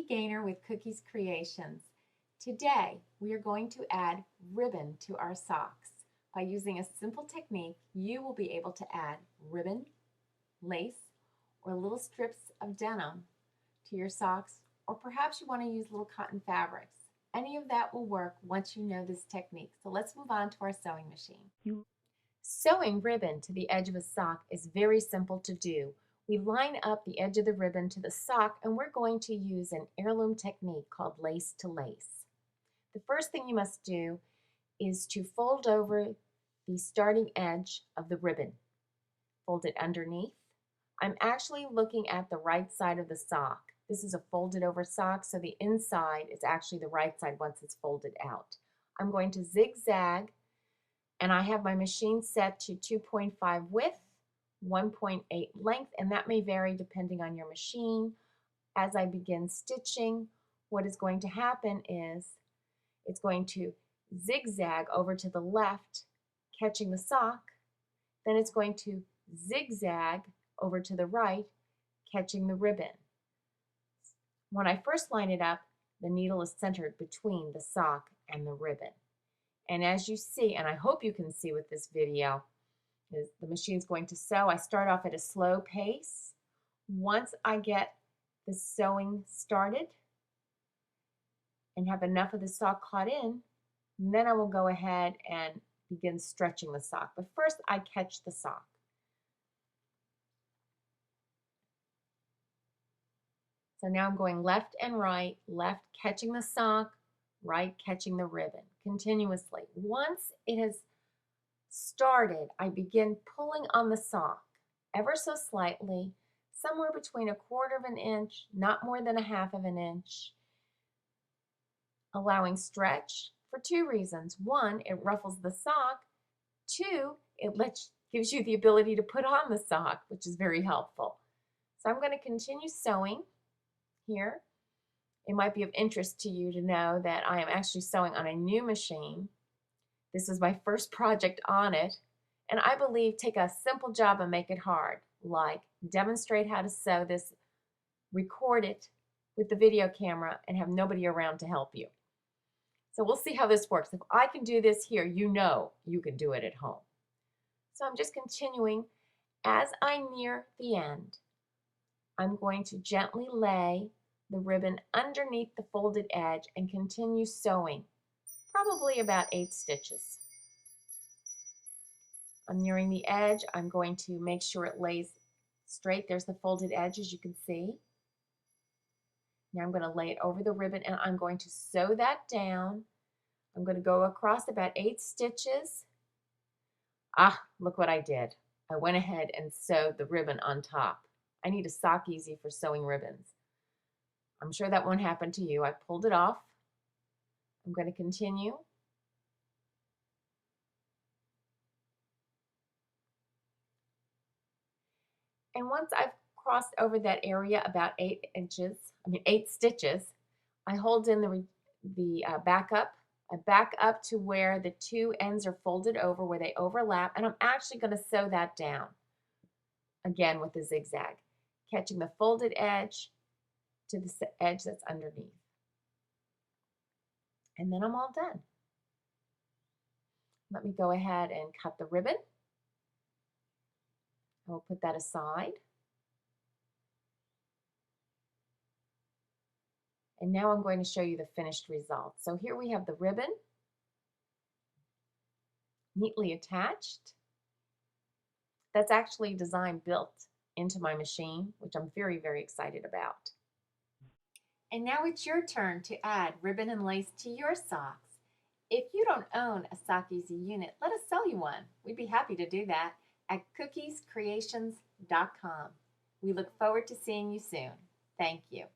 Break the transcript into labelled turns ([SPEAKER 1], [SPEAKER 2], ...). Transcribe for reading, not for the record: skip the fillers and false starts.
[SPEAKER 1] Gaynor with Cookies Creations. Today we are going to add ribbon to our socks. By using a simple technique, you will be able to add ribbon, lace, or little strips of denim to your socks, or perhaps you want to use little cotton fabrics. Any of that will work once you know this technique. So let's move on to our sewing machine. Sewing ribbon to the edge of a sock is very simple to do. We line up the edge of the ribbon to the sock, and we're going to use an heirloom technique called lace to lace. The first thing you must do is to fold over the starting edge of the ribbon. Fold it underneath. I'm actually looking at the right side of the sock. This is a folded over sock, so the inside is actually the right side once it's folded out. I'm going to zigzag, and I have my machine set to 2.5 width, 1.8 length, and that may vary depending on your machine. As I begin stitching, what is going to happen is it's going to zigzag over to the left, catching the sock. Then it's going to zigzag over to the right, catching the ribbon. When I first line it up, the needle is centered between the sock and the ribbon. And as you see, and I hope you can see with this video, is the machine's going to sew. I start off at a slow pace. Once I get the sewing started and have enough of the sock caught in, then I will go ahead and begin stretching the sock. But first I catch the sock. So now I'm going left and right, left catching the sock, right catching the ribbon continuously. Once it has started, I begin pulling on the sock ever so slightly, somewhere between 1/4 of an inch, not more than 1/2 of an inch, allowing stretch for two reasons. One, it ruffles the sock. Two, it gives you the ability to put on the sock, which is very helpful. So I'm going to continue sewing here. It might be of interest to you to know that I am actually sewing on a new machine. This is my first project on it, and I believe take a simple job and make it hard, like demonstrate how to sew this, record it with the video camera, and have nobody around to help you. So we'll see how this works. If I can do this here, you know you can do it at home. So I'm just continuing. As I near the end, I'm going to gently lay the ribbon underneath the folded edge and continue sewing, probably about 8 stitches. I'm nearing the edge. I'm going to make sure it lays straight. There's the folded edge, as you can see. Now I'm going to lay it over the ribbon, and I'm going to sew that down. I'm going to go across about 8 stitches. Ah, look what I did. I went ahead and sewed the ribbon on top. I need a sock easy for sewing ribbons. I'm sure that won't happen to you. I pulled it off. I'm going to continue. And once I've crossed over that area about 8 stitches, I hold in the back up. I back up to where the two ends are folded over, where they overlap, and I'm actually going to sew that down again with the zigzag, catching the folded edge to the edge that's underneath. And then I'm all done. Let me go ahead and cut the ribbon. I will put that aside. And now I'm going to show you the finished result. So here we have the ribbon neatly attached. That's actually design built into my machine, which I'm very, very excited about. And now it's your turn to add ribbon and lace to your socks. If you don't own a Sock Easy unit, let us sell you one. We'd be happy to do that at cookiescreations.com. We look forward to seeing you soon. Thank you.